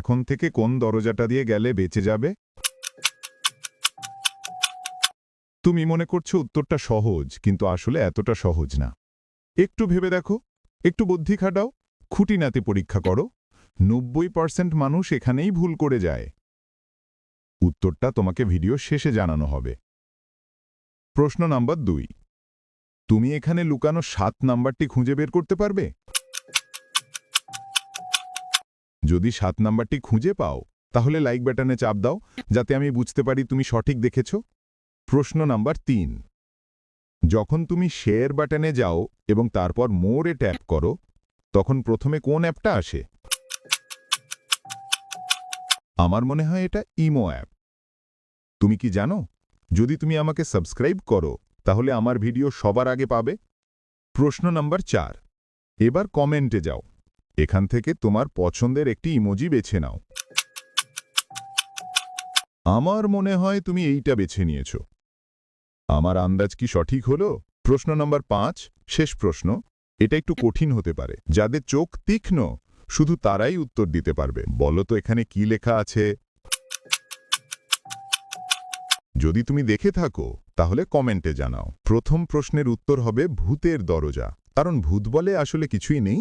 এখন থেকে কোন দরজাটা দিয়ে গেলে বেঁচে যাবে? তুমি মনে করছো উত্তরটা সহজ, কিন্তু আসলে এতটা সহজ না। একটু ভেবে দেখো, একটু বুদ্ধি খাটাও, খুঁটিনাটি পরীক্ষা করো। 90% মানুষ এখানেই ভুল করে যায়। উত্তরটা তোমাকে ভিডিও শেষে জানানো হবে। প্রশ্ন নাম্বার 2, তুমি এখানে লুকানো 7 নাম্বারটি খুঁজে বের করতে পারবে? যদি 7 নাম্বারটি খুঁজে পাও, তাহলে লাইক বাটনে চাপ দাও, যাতে আমি বুঝতে পারি তুমি সঠিক দেখেছ। প্রশ্ন নাম্বার 3, যখন তুমি শেয়ার বাটনে যাও এবং তারপর মোরে ট্যাপ করো, তখন প্রথমে কোন অ্যাপটা আসে? আমার মনে হয় এটা ইমো অ্যাপ। তুমি কি জানো, যদি তুমি আমাকে সাবস্ক্রাইব করো, তাহলে আমার ভিডিও সবার আগে পাবে। প্রশ্ন নাম্বার 4, এবার কমেন্টে যাও। এখান থেকে তোমার পছন্দের একটি ইমোজি বেছে নাও। আমার মনে হয় তুমি এইটা বেছে নিয়েছো। আমার আন্দাজ কি সঠিক হলো? প্রশ্ন নাম্বার 5, শেষ প্রশ্ন। এটা একটু কঠিন হতে পারে। যাদের চোখ তীক্ষ্ণ, শুধু তারাই উত্তর দিতে পারবে। বলো তো এখানে কি লেখা আছে? যদি তুমি দেখে থাকো, তাহলে কমেন্টে জানাও। প্রথম প্রশ্নের উত্তর হবে ভূতের দরজা, কারণ ভূত বলে আসলে কিছুই নেই,